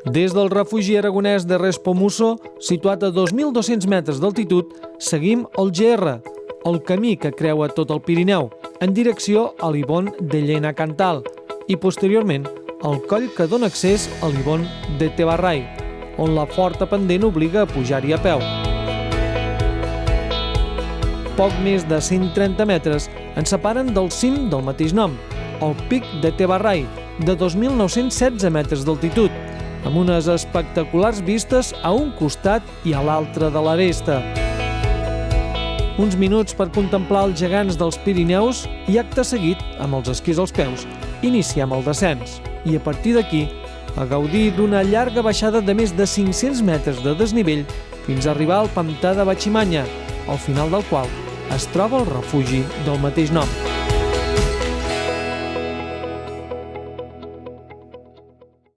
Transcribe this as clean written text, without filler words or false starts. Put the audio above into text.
Des del refugi aragonès de Respomuso, situat a 2.200 metres d'altitud, seguim el GR, el camí que creua tot el Pirineu, en direcció a l'Ibon de Llena Cantal i, posteriorment, el coll que dona accés a l'Ibon de Tebarrai, on la forta pendent obliga a pujar-hi a peu. Poc més de 130 metres ens separen del cim del mateix nom, el pic de Tebarrai, de 2.916 metres d'altitud, amb unes espectaculars vistes a un costat i a l'altre de l'aresta. Uns minuts per contemplar els gegants dels Pirineus i, acte seguit, amb els esquís als peus, iniciem el descens. I a partir d'aquí, a gaudir d'una llarga baixada de més de 500 metres de desnivell fins a arribar al pantà de Batximanya, al final del qual es troba el refugi del mateix nom.